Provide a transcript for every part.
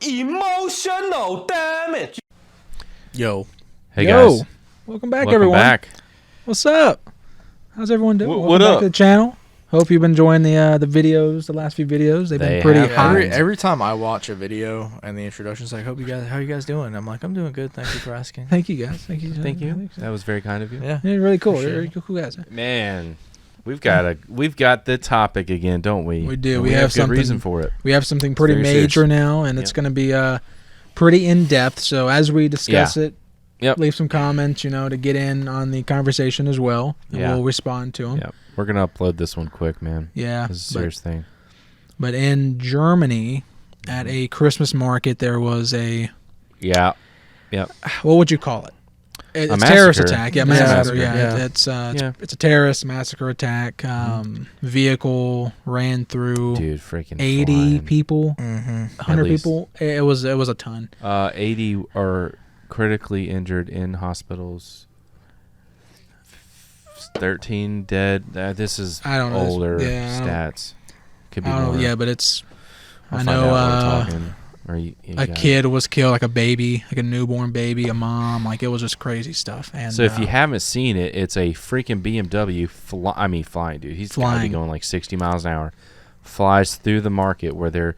Emotional damage. Yo. Hey guys. Welcome back, Welcome everyone. back. What's up? How's everyone doing? What Welcome back up? to the channel. Hope you've been enjoying the videos, the last few videos. They've been pretty have hot. been. Every time I watch a video and the introduction's like, how you guys doing? I'm like, I'm doing good. Thank you for asking. Thank you, guys. Thank you. Thank you. That was very kind of you. Yeah. Yeah, really cool. Appreciate Really it. cool guys. Man, we've got the topic again, don't we? We do. And We we have have good something- reason for it. We have something pretty very major serious. now, and it's Yep. going to be pretty in-depth. So as we discuss it, Yep. leave some comments, to get in on the conversation as well, and Yeah. we'll respond to them. Yeah, we're gonna upload this one quick, man. Yeah, This is a serious thing. but in Germany, at a Christmas market, there was a... Yeah, What would you call it? It's A a terrorist massacre. attack. Yeah, It's a massacre. massacre. Yeah, it's a terrorist massacre attack. Vehicle ran through dude, freaking 80 flying. people, Mm-hmm. 100 least. people. It was a ton. 80 are critically injured in hospitals. 13 dead. This is I don't know. older Yeah, I don't- stats. Could be I don't more. know. Yeah, but it's. I'll I find know. out while we're talking. Or you A got it. kid was killed, like a baby, like a newborn baby, a mom. Like it was just crazy stuff. And So if you haven't seen it, it's a freaking BMW. Flying, dude. He's got to be Flying. going like 60 miles an hour. Flies through the market where they're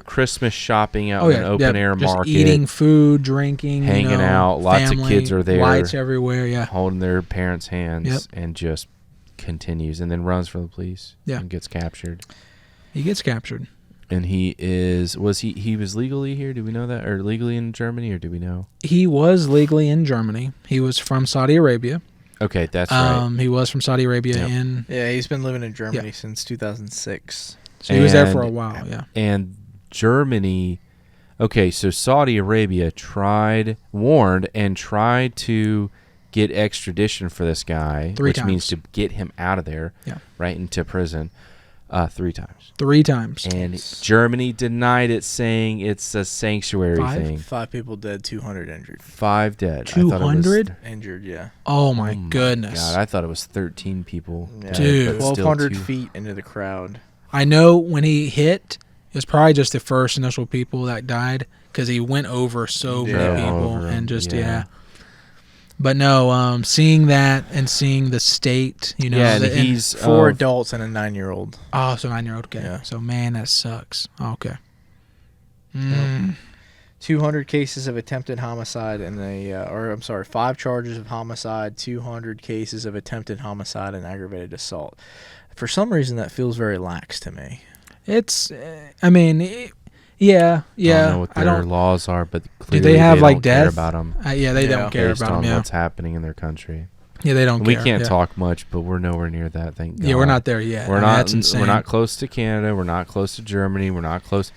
Christmas shopping out in an open air just market, eating food, drinking, hanging out. Lots of family, kids are there, lights everywhere. Yeah, holding their parents' hands, Yep. and just continues, and then runs from the police. Yeah. And gets captured. he gets captured. And he was legally here? Do we know that, or legally in Germany, or do we know? He was legally in Germany. He was from Saudi Arabia. Okay, that's right. He was from Saudi Arabia, Yep. Yeah, he's been living in Germany since 2006. So he was there for a And- while. Yeah, And Germany, okay, so Saudi Arabia warned and tried to get extradition for this guy, Three which means times. to get him out of there, Yeah. right into prison, 3 times. 3 times. And Germany denied it, saying it's a sanctuary thing. 5 people dead, 200 injured. 5 dead. I thought it was- 200? Injured, yeah. Oh my Oh goodness! God, I thought it was 13 people. Yeah. Dude. but still 1,200 two- feet into the crowd. I know when he hit, it was probably just the first initial people that died because he went over so Yeah. many people Over 'em, and just yeah. But no, seeing that and seeing the state, Yeah, and and he's 4 adults and a 9-year-old. so 9-year-old. Okay, Yeah. so man, that sucks. Okay. 200 cases of attempted homicide and 5 charges of homicide, 200 cases of attempted homicide and aggravated assault. For some reason, that feels very lax to me. It's, I mean, yeah. I don't know what I their don't. laws are, but Do clearly they have don't like care death? about them. Yeah, they Yeah. don't care Based about on them. Yeah, what's happening in their country. yeah, they don't We care. can't yeah. talk much, but we're nowhere near that. Thank God. Yeah, we're not there yet. We're I mean, not. That's insane. We're not close to Canada. We're not close to Germany. We're not close.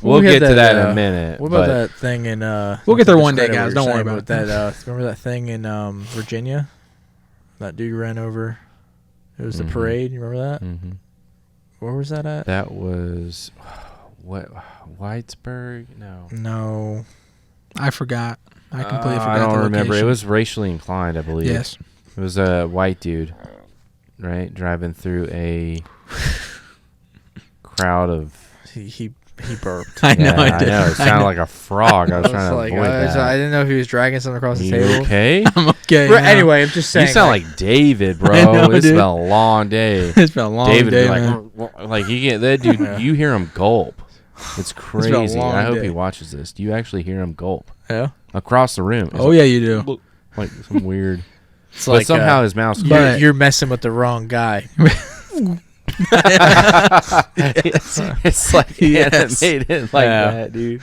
We'll We had get to that, that in a minute. What about but that thing in... We'll get there one day, guys. Don't worry about it. That, remember that thing in Virginia? That dude ran over. It was the Mhm. parade. You remember that? Mhm. Where was that at? That was what Whitesburg? No, No. I forgot. I completely forgot. I don't the remember. It location. was racially inclined, I believe. Yes. It was a white dude, right, driving through a crowd of. He burped. I know. Yeah, I did. know. It sounded like a frog. I was trying to avoid I that. didn't know if he was dragging something across the You table. okay? I'm okay. Right, now. anyway, I'm just saying. You sound like David, bro. I know, It's dude. been a long day. It's been a long David day, be man. like you get that dude. Yeah. You hear him gulp. It's been a crazy. long I hope day. he watches this. Do you actually hear him gulp Yeah. across the room? It's Oh yeah, you do. like some weird. It's But somehow his mouth's But- you're messing with the wrong guy. it's like Yes. animated like Yeah. that, dude.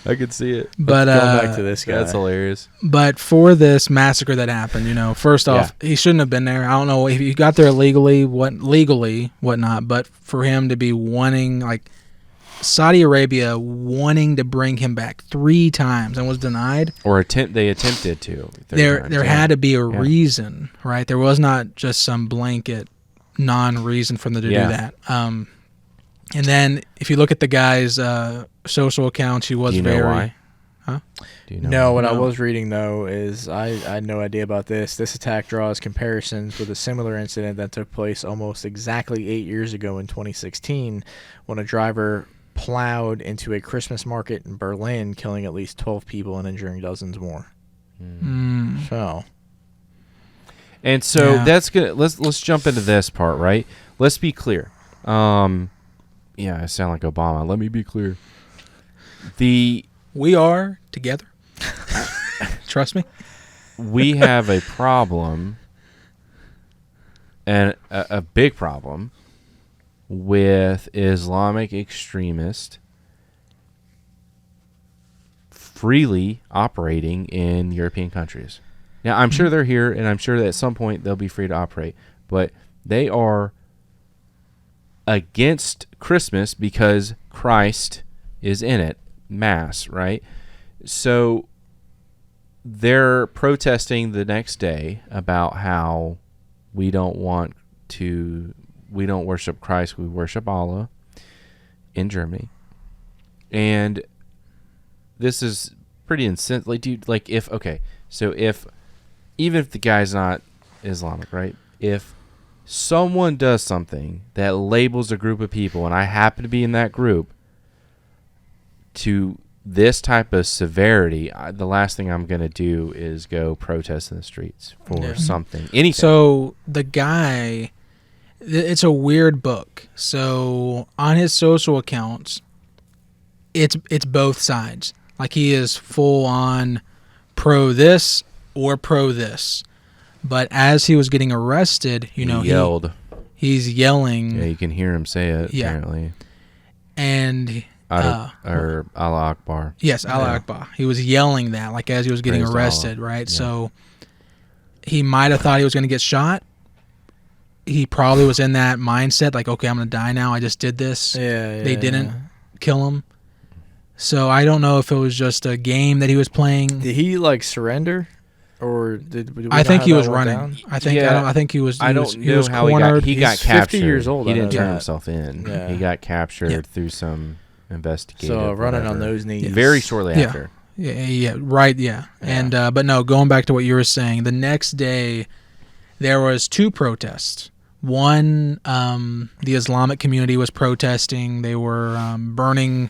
I could see it. But Going back to this guy. That's hilarious. but for this massacre that happened, first off, he shouldn't have been there. I don't know if he got there legally, whatnot. But for him to be wanting, like Saudi Arabia wanting to bring him back 3 times and was denied. Or they attempted to. There times, yeah. had to be a Yeah. reason, right? There was not just some blanket non-reason for them to Yeah. do that. And then if you look at the guy's social accounts, he was Do you know very. why? Huh? Do you know? No, what I No. was reading though is I had no idea about this. This attack draws comparisons with a similar incident that took place almost exactly 8 years ago in 2016, when a driver plowed into a Christmas market in Berlin, killing at least 12 people and injuring dozens more. So, And so that's gonna let's jump into this part, right? Let's be clear. Yeah, I sound like Obama. Let me be clear. We are together. Trust me. We have a problem, and a big problem, with Islamic extremists freely operating in European countries. Now, I'm sure they're here, and I'm sure that at some point they'll be free to operate, but they are against Christmas because Christ is in it, Mass, right? So they're protesting the next day about how we don't worship Christ, we worship Allah in Germany. And this is pretty insensitive. Like, dude, like if even if the guy's not Islamic, right? If someone does something that labels a group of people, and I happen to be in that group, to this type of severity, the last thing I'm going to do is go protest in the streets for something. Anything. So the guy, it's a weird book. So on his social accounts, it's both sides. Like he is full on pro this or pro this. But as he was getting arrested, he yelled. He's yelling. Yeah, you can hear him say it, apparently. And or Allah Akbar. Yes, Allah Akbar. He was yelling that like as he was getting arrested, right? Yeah. So he might have thought he was going to get shot. He probably was in that mindset, like, okay, I'm going to die now. I just did this. They didn't kill him. So I don't know if it was just a game that he was playing. Did he like surrender? Or I think he was running. I think he was. I don't know how cornered. He got captured. 50 years old. He didn't turn himself in. Yeah. He got captured through some investigative. So running on those knees. Very shortly after. Right. And but no, going back to what you were saying, the next day there was 2 protests. One, the Islamic community was protesting. They were burning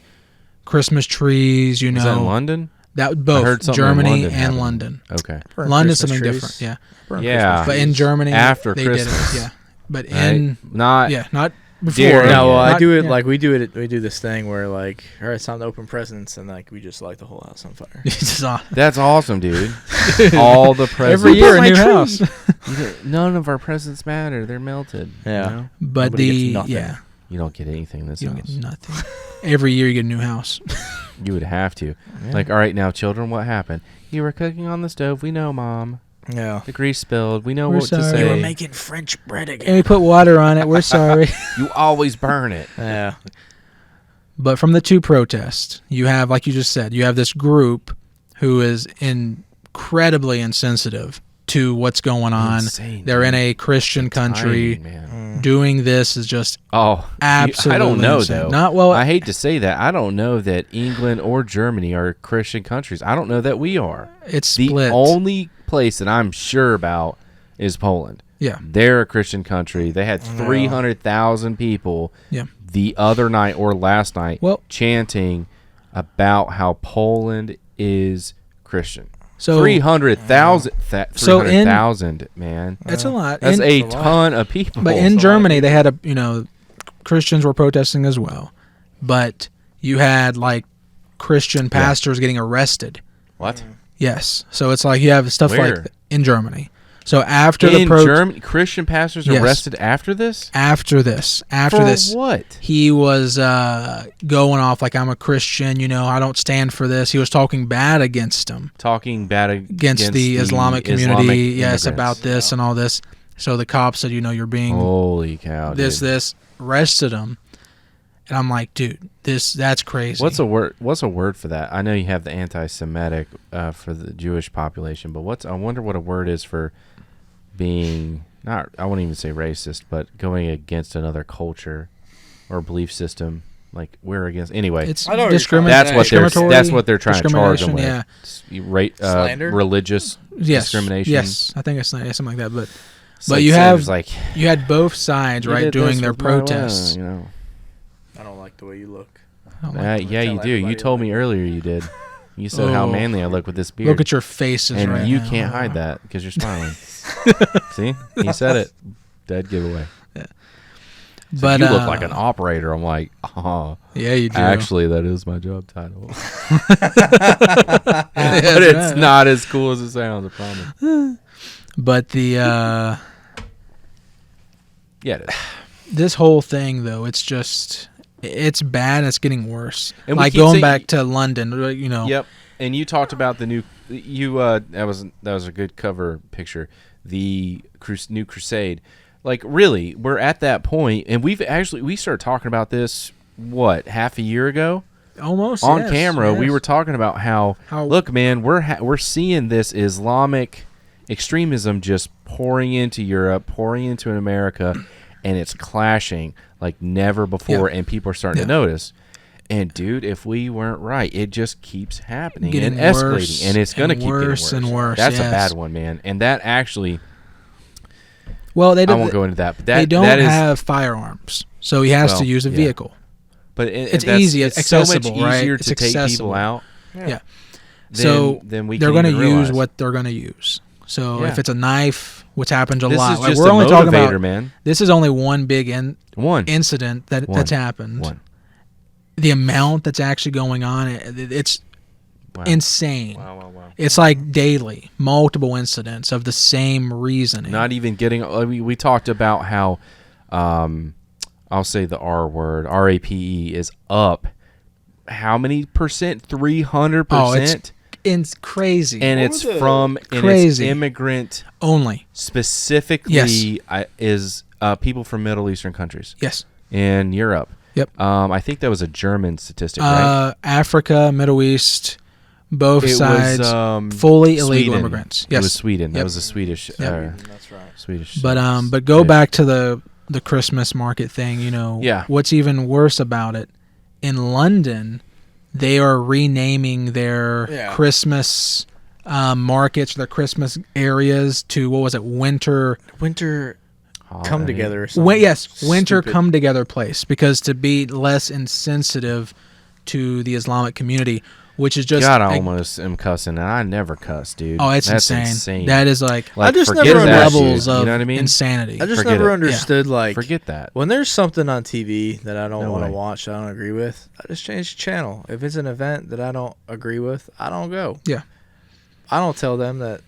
Christmas trees. Was that in London? That both Germany and London. Okay. London's something different. Yeah. But in Germany after they Christmas. did it. Yeah. But in not before. No, I do it like we do it. We do this thing where like, all right, it's time to open presents, and like we just light the whole house on fire. That's awesome, dude. All the presents. Every year a new house. None of our presents matter. They're melted. Yeah. You know? But Nobody gets nothing. You don't get anything in this you house. Don't get nothing. Every year you get a new house. You would have to. Yeah. Like, all right, now, children, what happened? You were cooking on the stove. We know, Mom. Yeah. The grease spilled. We know We're what sorry. to say. You were making French bread again. And we put water on it. We're sorry. You always burn it. Yeah. But from the 2 protests, you have, like you just said, you have this group who is incredibly insensitive to what's going on. Insane, They're in a Christian country. Doing this is just absolutely I don't know, insane. though. I hate to say that. I don't know that England or Germany are Christian countries. I don't know that we are. It's split. The only place that I'm sure about is Poland. Yeah. They're a Christian country. They had 300,000 people the other night or last night chanting about how Poland is Christian. So 300,000, man. That's a lot. That's a ton of people. But in Germany, they had Christians were protesting as well. But you had like Christian pastors getting arrested. What? Yes. So it's like you have stuff Where? like in Germany. So after Germany, Christian pastors arrested after this? After this. For what? He was going off like, I'm a Christian, I don't stand for this. He was talking bad against him. Talking bad against the Islamic community. Yes, about this and all this. So the cops said, you're being... Holy cow, this, arrested him. And I'm like, dude, that's crazy. What's a word for that? I know you have the anti-Semitic for the Jewish population, but I wonder what a word is for being not, I wouldn't even say racist, but going against another culture or belief system. Like we're against anyway. It's discriminatory. That's what they're trying to charge them with. Yeah. Slander? Religious discrimination. Yes, I think it's something like that. But you had both sides right doing their protests. I don't like the way you look. Oh my Yeah, you do. You told me earlier you did. You said how manly I look with this beard. Look at your faces and right you now. can't hide that because you're smiling. See? He said it. Dead giveaway. Yeah. So But you look like an operator. I'm like, yeah, you do. actually, that is my job title. Yeah, But it's not as cool as it sounds, I promise. But Yeah, it is. this whole thing, though, it's bad. It's getting worse. And we like keep going saying- back to London, you know. Yep. And you talked about the new. That was a good cover picture. The new Crusade. Like really, we're at that point, and we started talking about this half a year ago. Almost On yes, camera, yes. we were talking about how look, man, we're seeing this Islamic extremism just pouring into Europe, pouring into America, and it's clashing like never before, and people are starting to notice. And dude, if we weren't right, it just keeps happening Getting and worse escalating, and it's going to keep getting worse and worse. That's yes. a bad one, man. And that actually, well, I won't go into that. But they don't have firearms, so he has to use a vehicle. But it's easy, it's accessible, so much easier right? to It's take people accessible. out. Yeah. So then we they're going to use what they're going to use. So if it's a knife, which happens a this lot, is like just we're a only talking about. man. This is only one big incident that's happened. One. The amount that's actually going on, it's insane. Wow. It's like daily, multiple incidents of the same reasoning. Not even getting. We talked about how, I'll say the R word, RAPE is up. How many percent? 300%. It's crazy. And it's from crazy. It's immigrant only. Specifically, is people from Middle Eastern countries. Yes. In Europe. Yep. I think that was a German statistic, right? Africa, Middle East, both sides, fully illegal immigrants. Yes. It was Sweden. Yep. That was a Swedish. That's right. Swedish. But go back to the Christmas market thing. You know. Yeah. What's even worse about it? In London, they are renaming their Christmas markets, their Christmas areas to winter come together or something. Winter come together place, because to be less insensitive to the Islamic community, which is just God, I almost am cussing, and I never cuss, dude. Oh, it's That's insane. That is like I just forget never that levels shit, of you know what I mean? insanity. I just Forget never it. understood Forget that. when there's something on TV that I don't No want to way. watch, that I don't agree with, I just change the channel. If it's an event that I don't agree with, I don't go. Yeah. I don't tell them that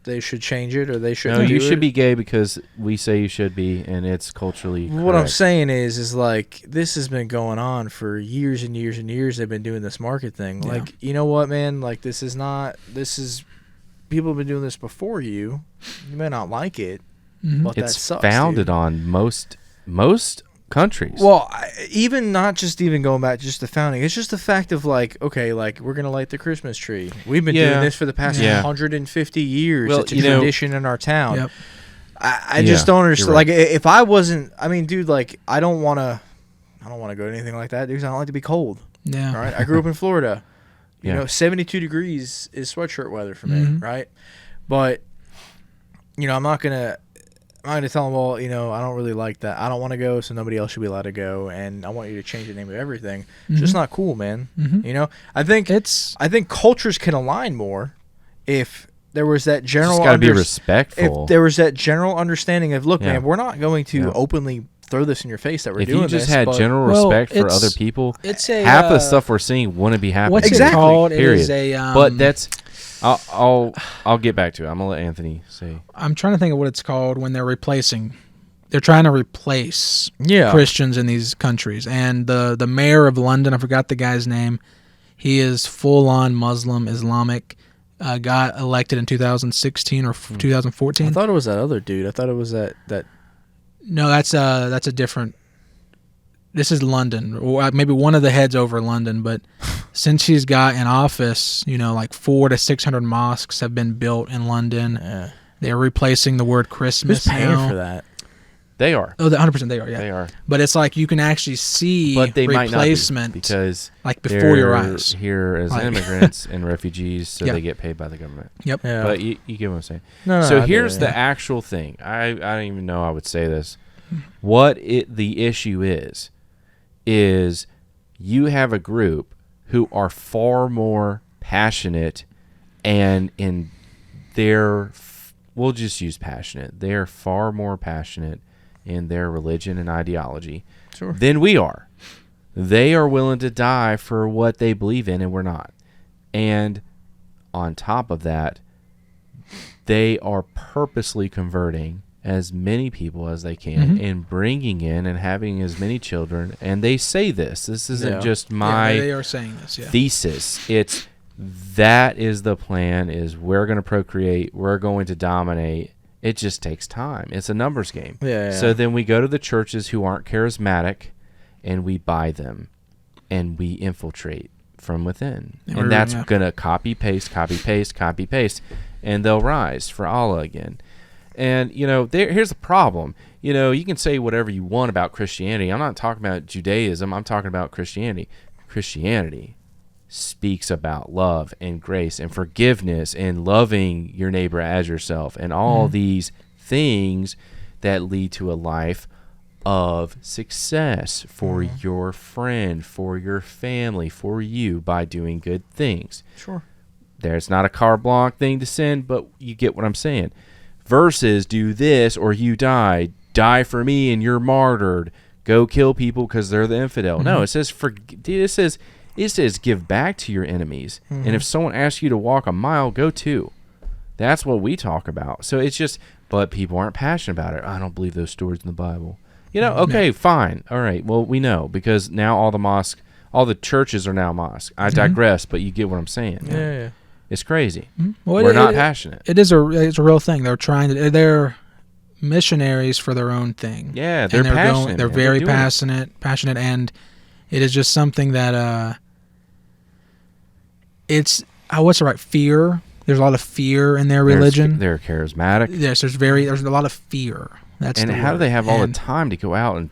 they should change it or they shouldn't. No, you do should it. be gay because we say you should be, and it's culturally What I'm correct. saying is like this has been going on for years and years and years. They've been doing this market thing. Yeah. Like, you know what, man? Like, this is people have been doing this before you. You may not like it, but that It's sucks. founded dude. on most countries. Well, even not just even going back to just the founding. It's just the fact of like, okay, like we're gonna light the Christmas tree. We've been doing this for the past 150 years. Well, it's a tradition in our town. Yep. I just don't understand. right. Like, if I wasn't, I mean, dude, like I don't want to go to anything like that, dude. 'Cause I don't like to be cold. Yeah. All right. I grew up in Florida. You Yeah. know, 72 degrees is sweatshirt weather for me, Mhm. right? But you know, I'm not gonna tell them, well, you know, I don't really like that. I don't want to go, so nobody else should be allowed to go, and I want you to change the name of everything. It's just not cool, man. Mhm. You know, I think cultures can align more if there was that general. Just got to be respectful. If there was that general understanding of, look, Yeah. man, we're not going to Yeah. openly throw this in your face that we're if doing you just this. had but general Well, respect for it's- other people, It's a half the stuff we're seeing wouldn't be happening. What's Exactly. it called? Period. It is a. But that's. I'll get back to it. I'm gonna let Anthony say. I'm trying to think of what it's called when they're replacing. They're trying to replace Christians in these countries, and the mayor of London, I forgot the guy's name. He is full on Muslim Islamic. Got elected in 2016 or 2014. I thought it was that other dude. I thought it was that. No, that's a different. This is London, or maybe one of the heads over London. But since he's got in office, you know, like 400 to 600 mosques have been built in London. They're replacing the word Christmas Who's paying now. for that? They are. Oh, 100% they are. Yeah, They are. But it's like you can actually see But they might not replacement be because like before your they're eyes. here as Like- immigrants and refugees, so Yeah. they get paid by the government. Yep. Yeah. But you get what I'm saying. No, So I get here's it, the yeah. actual thing. I don't even know I would say this. What the issue is you have a group who are far more passionate, and in their, we'll just use passionate, they're far more passionate in their religion and ideology than we are. They are willing to die for what they believe in, and we're not. And on top of that, they are purposely converting as many people as they can and bringing in and having as many children. And they say this isn't just my they are saying this, thesis. It's that is the plan, is we're going to procreate, we're going to dominate. It just takes time. It's a numbers game. So then we go to the churches who aren't charismatic, and we buy them, and we infiltrate from within. And that's going to copy, paste, and they'll rise for Allah again. And, here's the problem. You can say whatever you want about Christianity. I'm not talking about Judaism. I'm talking about Christianity. Christianity speaks about love and grace and forgiveness and loving your neighbor as yourself and all these things that lead to a life of success for your friend, for your family, for you, by doing good things. Sure. There's not a carte blanche thing to sin, but you get what I'm saying. Versus do this or you die for me and you're martyred. Go kill people because they're the infidel. No, it says give back to your enemies. And if someone asks you to walk a mile, go 2. That's what we talk about. So it's just, but people aren't passionate about it. I don't believe those stories in the Bible. Okay, fine. All right. Well, we know, because now all the churches are now mosques. I digress, but you get what I'm saying. Yeah. It's crazy. Well, we're not passionate. It's a real thing. They're missionaries for their own thing. Yeah, they're passionate. They're very passionate, and it is just something that it's what's the right fear. There's a lot of fear in their religion. They're charismatic. Yes, there's a lot of fear. And how do they have all the time to go out and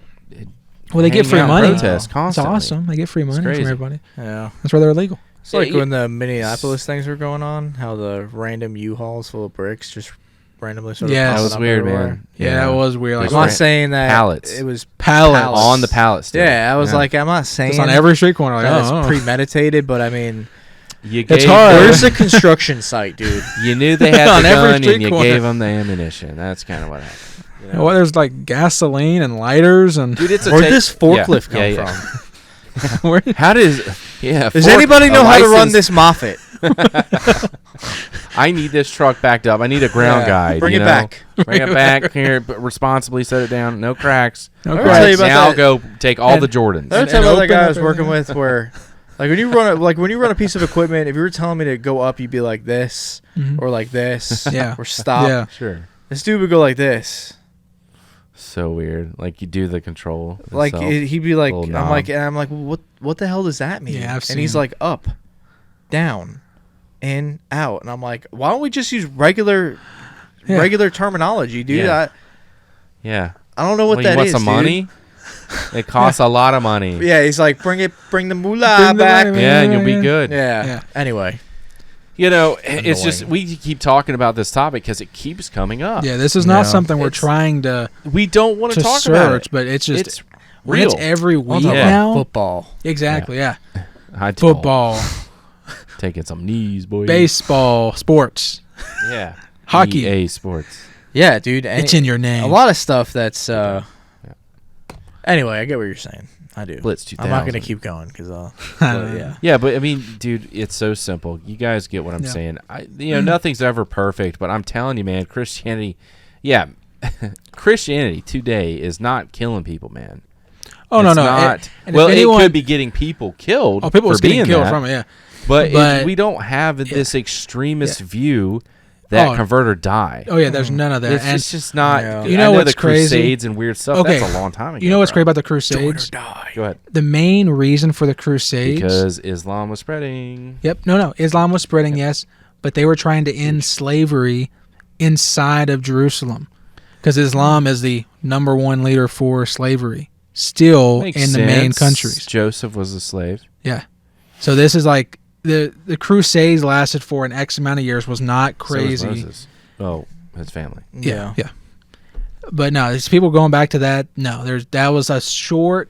they get free money? Protest constantly. It's awesome. They get free money from everybody. Yeah, that's why they're illegal. It's like when the Minneapolis things were going on, how the random U-Hauls full of bricks just randomly sort of that was weird, man. Yeah, that was weird. I'm not saying that pallets. It was pallets on the pallet stand. Yeah, I was like, I'm not saying it's on every street corner. It's premeditated, but I mean, it's hard. Where's the construction site, dude? You knew they had the gun, and you gave them the ammunition. That's kind of what happened. Well, there's like gasoline and lighters and. Dude, where'd this forklift come from? How does anybody know how to run this Moffat? I need this truck backed up. I need a ground guide. Bring it back. Bring it back here, but responsibly set it down. No cracks. No cracks. Now I'll go take all the Jordans. I'll tell you about that guy I was working with where, like when you run a piece of equipment, if you were telling me to go up, you'd be like this or like this, or stop. Yeah, sure. This dude would go like this. So weird. Like you do the control. Like he'd be like, I'm like, what the hell does that mean? Yeah, and he's like, up, down, in, out, and I'm like, why don't we just use regular terminology, dude? Yeah. I don't know what that is. You want some money? It costs a lot of money. Yeah, he's like, bring the moolah back. Yeah, and you'll be good. Yeah. Anyway. It's just we keep talking about this topic because it keeps coming up. Yeah, this is not something we're trying to. We don't want to talk search, about it, but it's just it's real. It's every week now. Football, exactly. Yeah, football. Taking some knees, boy. Baseball, sports. Yeah, hockey, EA Sports. Yeah, dude, it's in your name. A lot of stuff that's. Anyway, I get what you're saying. I do. Blitz 2000. I'm not going to keep going because yeah, but I mean, dude, it's so simple. You guys get what I'm saying. Nothing's ever perfect, but I'm telling you, man, Christianity today is not killing people, man. Oh, it's no. Not, and it could be getting people killed. Oh, people for getting killed that, from it, yeah. But we don't have this extremist view that convert or die. Oh yeah, there's none of that. It's just not. Yeah. You know what's the Crusades and weird stuff. Okay. That's a long time ago. You know what's great about the Crusades? Join or die. Go ahead. The main reason for the Crusades, because Islam was spreading. Yep. No. Islam was spreading. Yes, but they were trying to end slavery inside of Jerusalem, because Islam is the number one leader for slavery still in the main countries. Joseph was a slave. Yeah. So this is like. The Crusades lasted for an X amount of years, was not crazy. So was Moses. Oh, his family. Yeah. But no, there's people going back to that. No, that was a short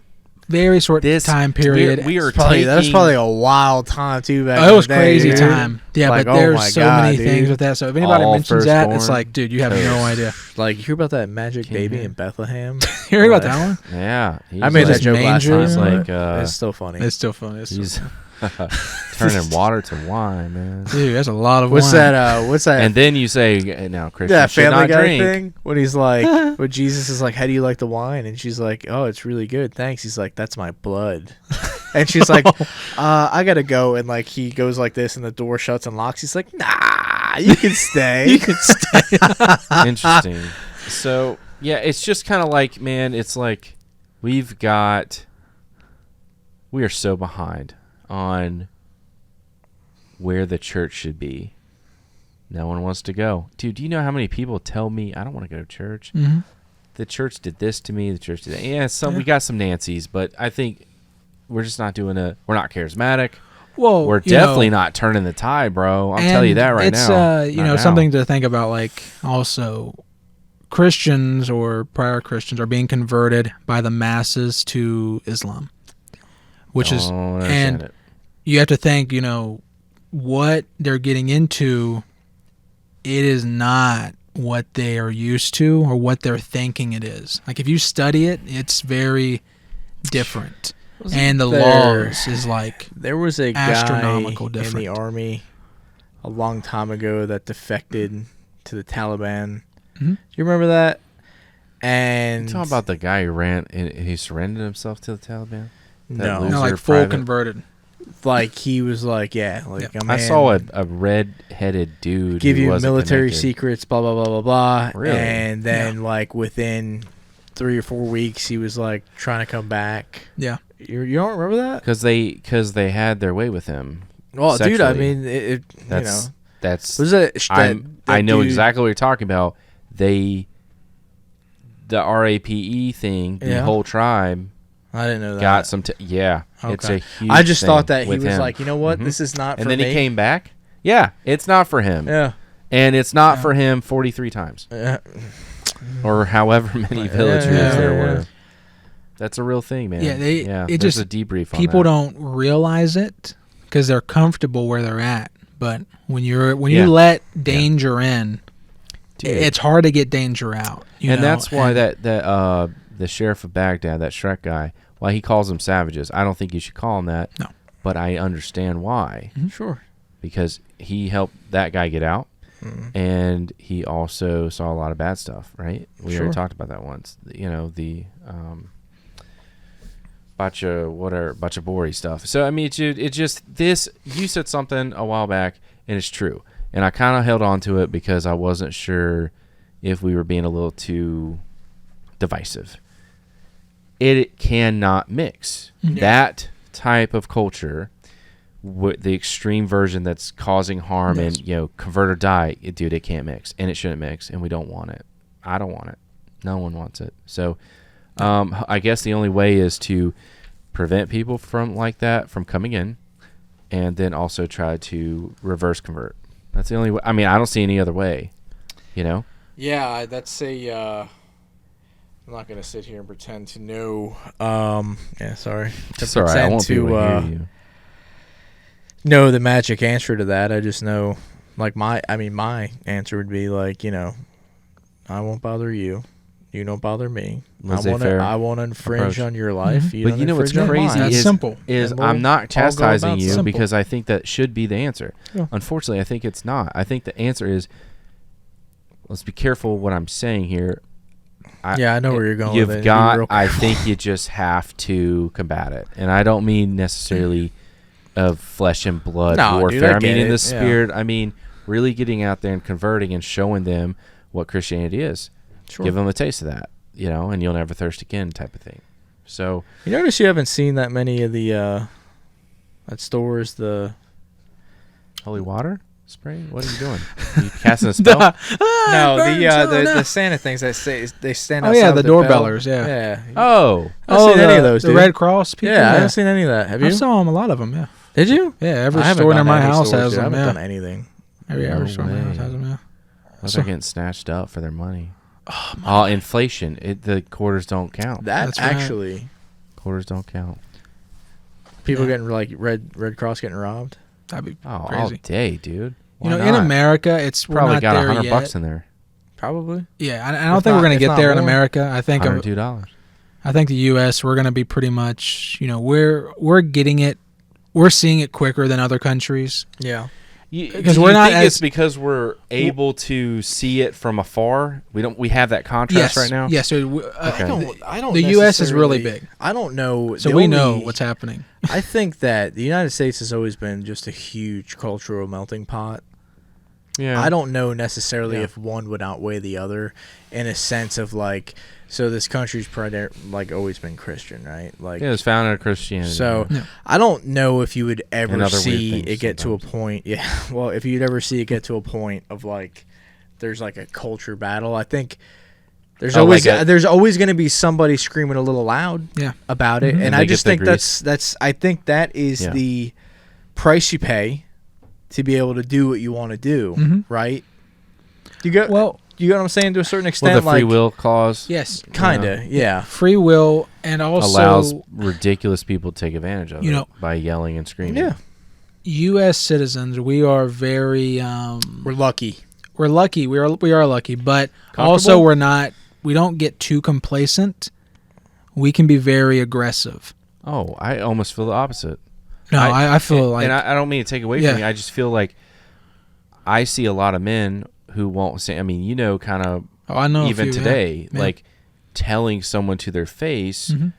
very short This time period. We are That's probably a wild time too. Back it was in the day, crazy dude. time. Yeah, Like, but oh there's my so God, many dude. things with that. So if anybody All mentions that, it's firstborn. like, dude, you have no idea. Like you hear about that magic King baby Henry. in Bethlehem? You heard about Like, that one? Yeah, I made that Just joke last manger, time. He's but like, it's still funny. It's still fun. It's he's still turning water to wine, man. dude, that's a lot of What's wine. that? What's that? And then you say, now Christian that should Family not Guy drink. thing when he's like, when Jesus is like, "How do you like the wine?" And she's like, "Oh, it's really good, thanks." He's like, "That's my blood." And she's like, "I gotta go." And like he goes like this, and the door shuts and locks. He's like, "Nah, you can stay." You can stay. Interesting. So yeah, it's just kind of like, man, it's like we are so behind on where the church should be. No one wants to go. Dude, do you know how many people tell me I don't want to go to church? Mhm. The church did this to me. The church did that. Yeah, we got some Nancy's, but I think we're just not we're not charismatic. Well, We're definitely not turning the tide, bro. I'll tell you that right now. It's Not now. something to think about. Like also, Christians or prior Christians are being converted by the masses to Islam, which is Don't understand and it. you have to think, what they're getting into. It is not what they are used to or what they're thinking it is. Like if you study it, it's very different. And the laws is like there was a guy astronomical in different. the army a long time ago that defected to the Taliban. Mhm. Do you remember that? And You talking about the guy who ran and he surrendered himself to the Taliban? no, loser like full private? converted. like he was like, yeah, like Yeah. a man, I saw a red-headed dude give who you wasn't military connected. secrets, blah blah blah blah blah. Really? And then like within 3 or 4 weeks, he was like trying to come back. Yeah. You don't remember that? Because they had their way with him. Well, dude, I Sexually. mean, it That's was it? I know exactly what you're talking about. The RAPE thing, the Yeah. whole tribe I didn't know that. got some. Yeah, it's a Okay. huge. I just thought thing that he with was him. like, you know what, Mhm. this is not for And then me. he came back. Yeah, it's not for him. Yeah. And it's not Yeah. for him 43 times Yeah. or however many Yeah, villagers yeah, there yeah. were. That's a real thing, man. Yeah, it there's just- a debrief on People that. don't realize it because they're comfortable where they're at. But when Yeah. you let danger in, Dude. it's hard to get danger out. And that's why and the sheriff of Baghdad, that Shrek guy, why he calls them savages. I don't think you should call them that. No. But I understand why. Sure. Because he helped that guy get out, and he also saw a lot of bad stuff, right? We Sure. already talked about that once. The Bachabori stuff. So, I mean, it just, this, you said something a while back, and it's true. And I kind of held on to it because I wasn't sure if we were being a little too divisive. It cannot mix. That type of culture, the extreme version that's causing harm and, convert or die, dude, it can't mix. And it shouldn't mix, and we don't want it. I don't want it. No one wants it. So, I guess the only way is to prevent people from coming in, and then also try to reverse convert. That's the only way. I mean, I don't see any other way, Yeah, that's a. I'm not gonna sit here and pretend to know. Yeah, sorry. It's all right. I won't be able to hear you. Know the magic answer to that. I just know, like my answer would be like, I won't bother you. You don't bother me. Laissez-faire I want to infringe approach. on your life. Mhm. You But don't you know what's infringe on crazy mine. That's simple. is And we'll I'm not all go chastising about you simple. because I think that should be the answer. Yeah. Unfortunately, I think it's not. I think the answer is, let's be careful what I'm saying here. Yeah, I know where you're going You've with it. Be got. real I careful. think you just have to combat it, and I don't mean necessarily of flesh and blood No, dude, warfare. I I mean get in the it, yeah. spirit. I mean really getting out there and converting and showing them what Christianity is. Sure. Give them a taste of that, and you'll never thirst again, type of thing. So You notice you haven't seen that many of the at stores the holy water spray. What are you doing? You casting a spell? the Santa things that say they stand Oh, outside yeah, with the doorbellers, yeah. Yeah. Oh, I haven't seen any of those, the dude. Red Cross people. Yeah, I haven't seen any of that. Have I you? saw them, a lot of them. Yeah, Did you? yeah. Every I haven't store near done my any house stores, has dude. I them. haven't Yeah, done anything. every No store near my house way. has them. Yeah. those So- are getting snatched up for their money. Oh, inflation. The quarters don't count. That That's right. actually Quarters don't count. People Yeah. getting like Red Cross getting robbed. That'd be Oh, all crazy. day, dude. You Why know, in not? America, we're Probably not got there $100 yet. in there. Probably. Yeah, I don't If think not- we're going if to get not there in more. America. I think $102. I think the U.S. we're going to be pretty much, we're getting it, we're seeing it quicker than other countries. Yeah. Because we're not think as- it's because we're able to see it from afar. We have that contrast Yes, right now. yes. So Okay. I don't. The U.S. is really necessarily- big, I don't know. so the we know only- what's happening. I think that the United States has always been just a huge cultural melting pot. Yeah. I don't know necessarily Yeah. if one would outweigh the other in a sense of like, so this country's like always been Christian, right? Like, Yeah, it's founded on Christianity. so Yeah. I don't know if you would And ever other weird see things it get to a sometimes. point. Yeah, well, if you'd ever see it get to a point of like, there's like a culture battle. I think there's Oh, always like a- there's always going to be somebody screaming a little loud Yeah. about it, Mhm. and They I get just the think grease. that's I think that is Yeah. the price you pay to be able to do what you want to do, Mhm. right? You got Well, you got what I'm saying to a certain With extent, the free like will clause yes, kinda, yeah. free will, and also allows ridiculous people to take advantage of You it know- by yelling and screaming. Yeah, U.S. citizens. We are very we're lucky. we're lucky. We are lucky, but Comfortable? also we don't get too complacent. We can be very aggressive. Oh, I almost feel the opposite. No, I feel like and I don't mean to take away Yeah. from you. I just feel like I see a lot of men who won't say. I mean, kind of I know a even few, yeah. today, Yeah. like telling someone to their face Mhm.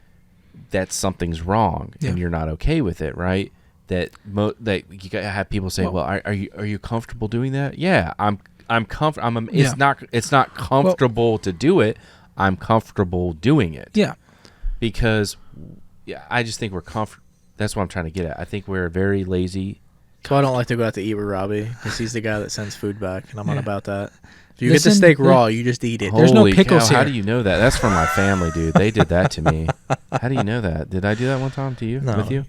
that something's wrong Yeah. and you're not okay with it, right? That you gotta have people say, "Well, are you comfortable doing that?" Yeah, I'm comfortable. Yeah. It's not comfortable to do it. I'm comfortable doing it. Yeah. Because I just think we're comfortable. That's what I'm trying to get at. I think we're very lazy. So I don't like to go out to eat with Robbie because he's the guy that sends food back, and I'm not Yeah. about that. If you get Listen, the steak there- raw, you just eat it. There's no Holy pickles cow, How here. do you know that? That's from my family, dude. They did that to me. How do you know that? Did I do that one time to you? No, With you?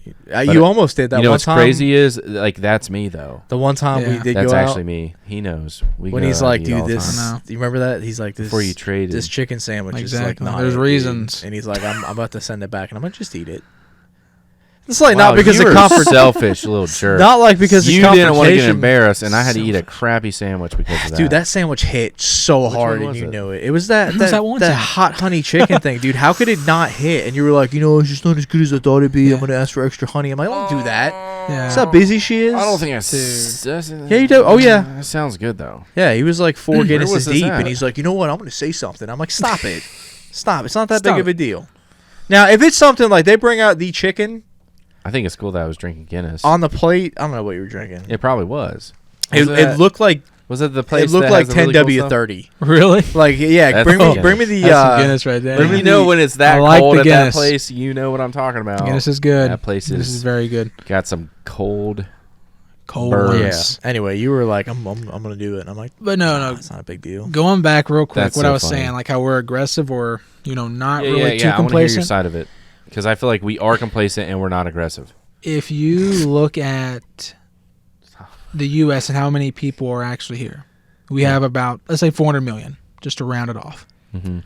you almost did that. You know one what's time, crazy is like that's me though. The one time we Yeah. did That's go actually out me. He knows. We when go he's out like, and eat all "Dude, the this." time. I know. Do you remember that? He's like, "This Before you traded. this chicken sandwich is like Exactly. not There's it, dude." reasons. And he's like, I'm about to send it back, and I'm like, just eat it. It's like Wow, not because you of were comfort. selfish little jerk. Not like because you of didn't want to get confrontation. embarrassed, and I had to eat a crappy sandwich because of that. Dude, that sandwich hit so Which hard, one and was you it? know it. It was that was that one that time? hot honey chicken thing, dude. How could it not hit? And you were like, it's just not as good as I thought it'd be. Yeah. I'm gonna ask for extra honey. I'm like, don't do that. Yeah. See how busy she is. I don't think I. Yeah, you do. Oh, yeah. That sounds good though. Yeah, he was like 4 was Guinnesses this deep, at? and he's like, you know what? I'm gonna say something. I'm like, stop it, stop. It's not that Stop big of a it. deal. Now, if it's something like they bring out the chicken I think it's cool that I was drinking Guinness. on the plate, I don't know what you were drinking. It probably was. It looked like Was it the place? it looked that like has the really cool 10W30. Really? Like, yeah, That's bring Guinness. me the That's some Guinness right there. But you know when it's that I like cold the at that Guinness. place, you know what I'm talking about. Guinness is good. That place This is is very good. got some cold. Cold Burns. Yeah. ones. Anyway, you were like, I'm gonna do it. And I'm like, But no. it's not a big deal. Going back real quick, That's what so I was funny. saying, like how we're aggressive or not Yeah, really too I want to hear your complacent. side of it because I feel like we are complacent and we're not aggressive. If you look at the U.S. and how many people are actually here, we have about, let's say 400 million, just to round it off. Mm-hmm.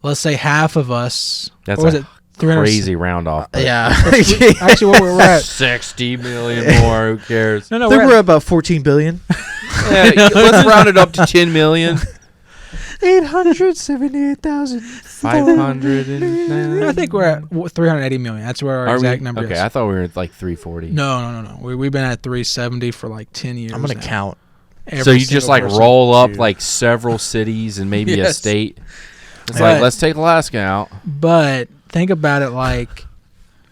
Let's say half of us. That's what was a it? 300 crazy round off. but Yeah. Actually, what we're at. 60 million more. Who cares? No, no, I think we're we're at, at about 14 billion. Yeah, let's round it up to 10 million. 878,000. 500 and I think we're at 380 million. That's where our Are exact we? number Okay, is. I thought we were at like 340. No. We've been at 370 for like 10 years. I'm gonna now. count. Every So you just single like person. roll up Dude. like several cities and maybe a Yes. state. It's But- like let's take Alaska out. But think about it like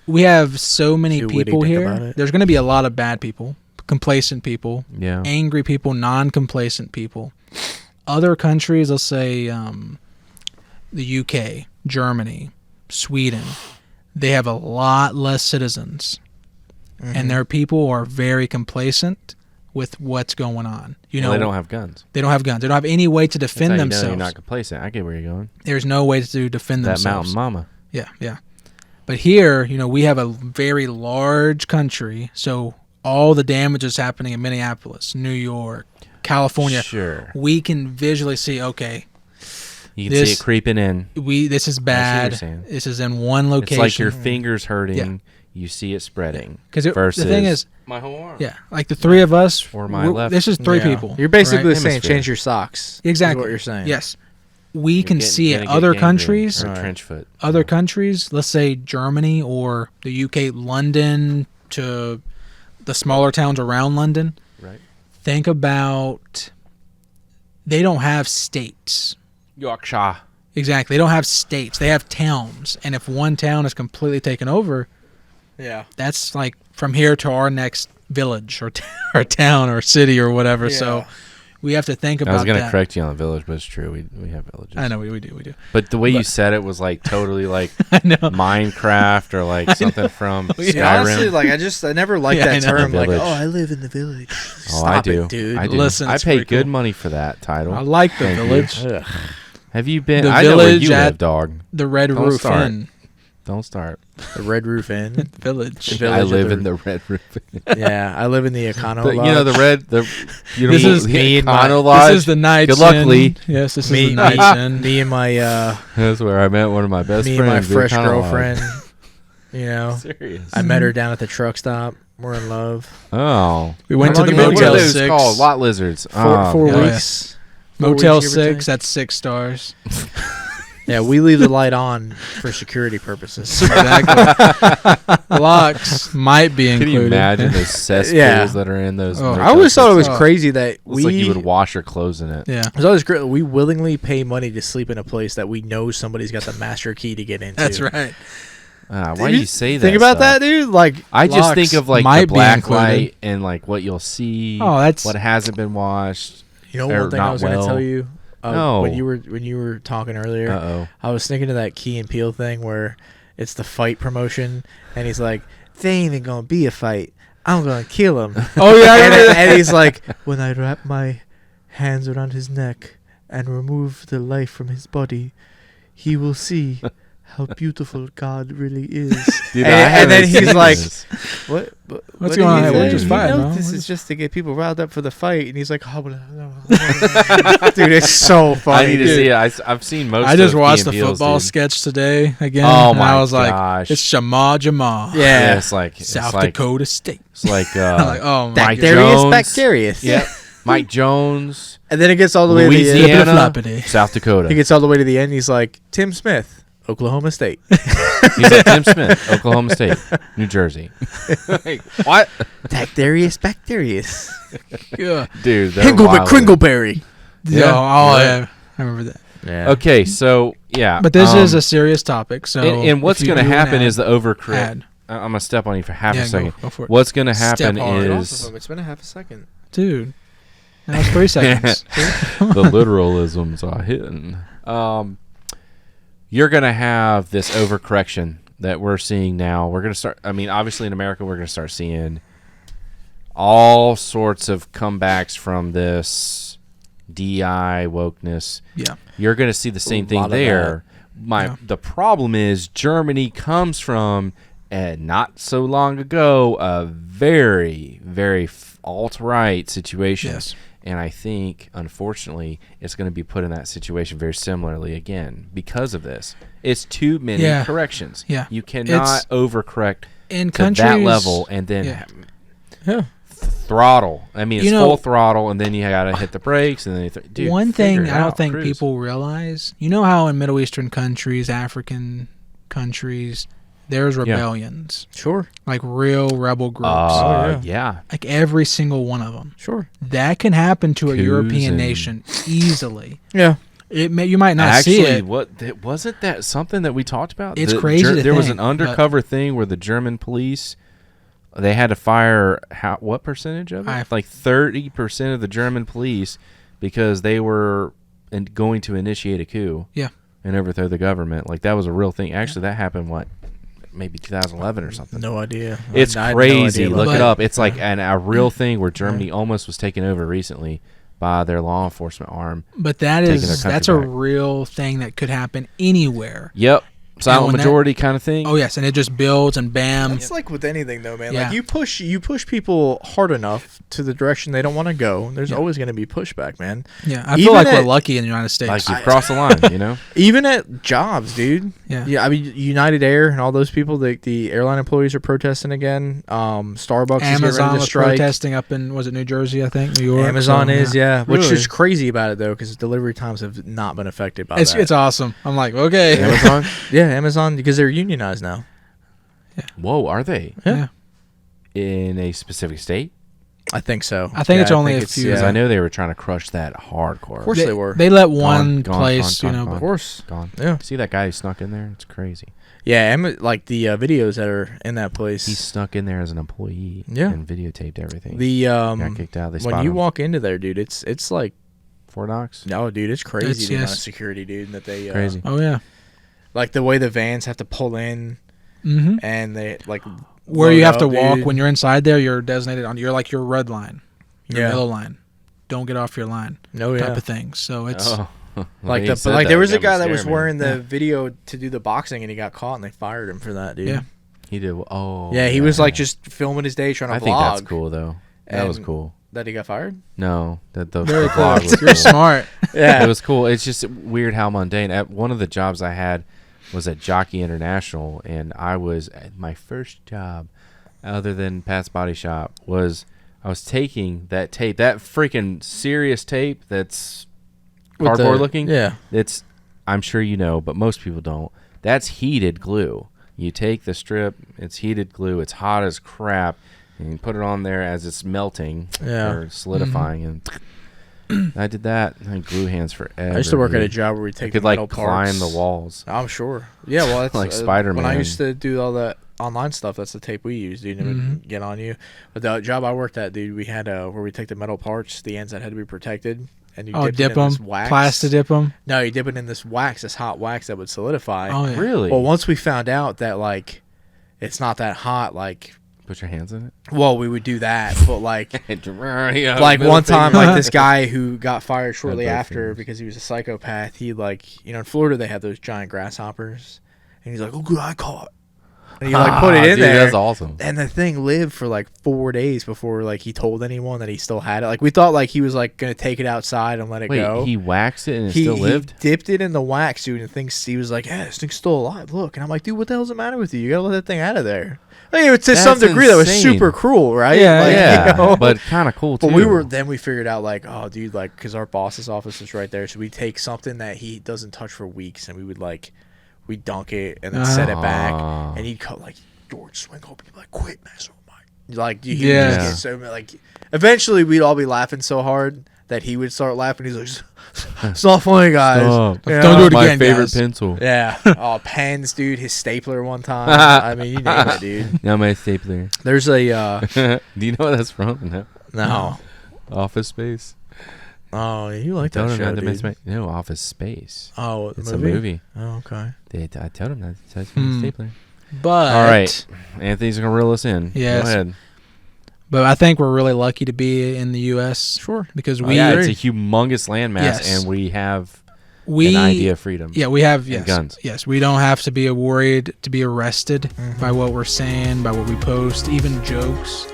we have so many Too witty people to think here. about it. There's going to be a lot of bad people, complacent people, Yeah. angry people, non-complacent people. Other countries, let's say the UK, Germany, Sweden, they have a lot less citizens. Mm-hmm. And their people are very complacent with what's going on. Well, they don't have guns. They don't have guns. They don't have any way to That's defend how you know themselves. you're not complacent. I get where you're going. There's no way to defend That themselves. mountain mama. Yeah. But here, we have a very large country, so all the damage is happening in Minneapolis, New York, California. Sure. We can visually see, okay, You can see it creeping in. This is bad. This is in one location. It's like your fingers hurting. Yeah. You see it spreading. Because the thing is, my whole arm. Yeah, like the three of us, or my left. This is three people. You're basically saying change your socks. Exactly Is what you're saying. Yes, we can see it. Other countries, trench foot. Other countries. Let's say Germany or the UK, London to the smaller towns around London. Right. Think about. They don't have states. Yorkshire. Exactly. They don't have states. They have towns. And if one town is completely taken over, that's like from here to our next village or town or city or whatever. Yeah. So we have to think about that. I was going to correct you on the village, but it's true. We have villages. I know, we do. But the way you said it was like totally like Minecraft or like something from Skyrim. Honestly, I never liked that term. Like, I live in the village. I do. Dude. I do. Listen, I pay good money for that title. I like the village. Have you been? The I village know where you live, dog. The Red Roof Inn. Don't start. The Red Roof Inn. Village. I live in the Red Roof Inn. Yeah, I live in the Econo Lodge. You know the this is the Econo Lodge. This is the Knight's Good luckily. Inn. Yes, this is the Knight's Inn. Me and my that's where I met one of my best friends. Me and my fresh girlfriend. You know, serious. I met her down at the truck stop. We're in love. Oh, we went to the Motel Motel 6. 6. Called Lot Lizards. 4 weeks. Motel 6. That's 6 stars. Yeah, we leave the light on for security purposes. Exactly. Locks might be included. Can you imagine those cesspools that are in those? I always thought it was crazy that it's like you would wash your clothes in it. Yeah, it's always great. We willingly pay money to sleep in a place that we know somebody's got the master key to get into. That's right. Why do you say that? Think about that, dude. Like, I just think of like the black light and like what you'll see. Oh, that's what hasn't been washed. You know, one thing I was going to tell you. No. When you were talking earlier, I was thinking of that Key and Peele thing where it's the fight promotion, and he's like, "They ain't even gonna be a fight. I'm gonna kill him." Oh yeah, and he's like, "When I wrap my hands around his neck and remove the life from his body, he will see how beautiful God really is." Dude, and then he's like, What's going on? We're just fighting. This is just to get people riled up for the fight. And he's like, dude, it's so funny. I need to see it. I've seen most. I just watched the football sketch today again. Oh and my I was gosh. like, it's Shama Jama. Yeah, it's like South Dakota State. It's like, oh my Bacterius. Yep. Mike Jones. And then it gets all the way to Louisiana, South Dakota. He gets all the way to the end. He's like, Tim Smith, Oklahoma State. He's like, Tim Smith, Oklahoma State, New Jersey. Like, what? Bacterius. Yeah. Dude, Kringleberry. Yeah. I remember that. Yeah. Okay, so, yeah. But this is a serious topic. So and what's going to happen is the overcorrection. I'm going to step on you for half a second. Go for it. What's going to happen is... It's been a half a second. Dude. That was 3 seconds. The literalisms are hitting. You're going to have this overcorrection that we're seeing now. We're going to start, obviously in America, we're going to start seeing all sorts of comebacks from this DI wokeness. Yeah. You're going to see the same thing there. The problem is Germany comes from, not so long ago, a very, very alt-right situation. Yes. And I think, unfortunately, it's going to be put in that situation very similarly again because of this. It's too many corrections. Yeah. You cannot overcorrect in to that level and then throttle. It's full throttle, and then you got to hit the brakes. And then dude, one thing I don't think people realize, you know how in Middle Eastern countries, African countries, there's rebellions. Sure. Like real rebel groups. Yeah. Like every single one of them. Sure. That can happen to a European nation easily. Yeah. You might not see it. Wasn't that something that we talked about? It's crazy. There was an undercover thing where the German police, they had to fire what percentage of it? Like 30% of the German police because they were going to initiate a coup. Yeah. And overthrow the government. Like that was a real thing. Actually, that happened maybe 2011 or something. No idea. It's crazy. Look it up. It's like a real thing where Germany almost was taken over recently by their law enforcement arm. But that's a real thing that could happen anywhere. Yep. silent when majority kind of thing. Oh yes, and it just builds and bam. It's like with anything though, man. Yeah. Like you push people hard enough to the direction they don't want to go. There's always going to be pushback, man. Yeah, I Even feel like at- we're lucky in the United States. Like you've crossed the line, you know. Even at jobs, dude. Yeah. I mean, United Air and all those people, the airline employees are protesting again. Starbucks is Amazon getting ready to was strike. protesting up in, was it New Jersey? I think New York. Amazon So, is, yeah. Which Really? is crazy about it though, because delivery times have not been affected by that. It's awesome. I'm like, okay. Amazon. Yeah, Amazon, because they're unionized now. Whoa, are they Yeah. in a specific state? I think so. I think it's only a it's- few. Because Yeah. I know they were trying to crush that hardcore. Of course they were. They let one Gone, place, gone, you know. gone, Of But course. Gone. Yeah. See that guy who snuck in there? It's crazy. Yeah, like the videos that are in that place. He snuck in there as an employee. Yeah. And videotaped everything. The got kicked out. They when spotted you him. walk into there, dude, it's like Fort Knox. no, dude, it's crazy It's- the amount of yes. security, dude, that they Crazy. oh yeah. like the way the vans have to pull in Mm-hmm. and they like Where load you have to up, walk dude. when you're inside there, you're designated on. You're like your red line, your Yeah. yellow line. Don't get off your line. No, Type yeah. of thing. So it's Oh. Like When he said there that, was it a got guy me that was scared, wearing man. the video to do the boxing and he got caught and they fired him for that, dude. Yeah. He did. Oh. Yeah, he was like just filming his day trying to I vlog. think that's cool though. That was And- cool. That he got fired? No, that the very cool. vlog was You're cool. smart. Yeah. It was cool. It's just weird how mundane. At one of the jobs I had was at Jockey International, and I was my first job, other than Pat's Body Shop, was I was taking that tape, that freaking serious tape that's With cardboard the- looking. Yeah. It's, I'm sure you know, but most people don't. That's heated glue. You take the strip, it's heated glue, it's hot as crap, and you put it on there as it's melting Yeah. or solidifying, and I did that. I had glue hands forever. I used to work at a dude. job where we I take could the metal like climb parts. the walls. I'm sure. Yeah, well, that's Like When I Spider-Man. used to do all that online stuff, that's the tape we used, dude. And it would get on you. But the job I worked at, dude, we had where we take the metal parts, the ends that had to be protected, and you Oh, dip dip it in them, this wax. plastic dip them. No, you dip it in this wax, this hot wax that would solidify. Oh yeah. Really? Well, once we found out that like it's not that hot, like, Put your hands in well, we would do that, but like. it. Like one time, like this guy who got fired shortly both after fingers. because he was a psychopath. He like, in Florida they have those giant grasshoppers, and he's like, "Oh, good, I caught." And he like put it in dude, there. That's awesome. And the thing lived for like 4 days before like he told anyone that he still had it. Like we thought like he was like gonna take it outside and let it Wait, go. he waxed it and it still lived? He dipped it in the wax, dude, and thinks he was like, "Yeah, this thing's still alive. Look." And I'm like, "Dude, what the hell's the matter with you? You gotta let that thing out of there." Like, to That's some degree, that was insane. super cruel, right? Yeah, Like, Yeah, you know? but kind of cool too. But we figured out like, oh, dude, like, because our boss's office is right there, so we take something that he doesn't touch for weeks, and we dunk it and then set it back, Ah. and he'd cut like George swing home, he'd be like, quit messing with my, like, he would Yeah. just get so like, eventually we'd all be laughing so hard that he would start laughing. He's like, it's not funny, guys. Stop. You Don't know? do it My again, favorite guys. pencil. Yeah. Oh, pens, dude. His stapler one time. I mean, you name it, dude. Now my stapler. There's a Do you know what that's from? No. no. Office Space. Oh, you like Tell that him show, not to miss dude? my no Office Space. Oh, It's a movie. Oh, okay. I told him that. That's from the stapler. But All right, Anthony's gonna reel us in. Yes. Go ahead. But I think we're really lucky to be in the U.S. Sure. because Oh, we yeah, it's a humongous landmass, Yes. and we have we an idea of freedom. Yeah, we have And yes, guns. Yes, we don't have to be worried to be arrested by what we're saying, by what we post, even jokes.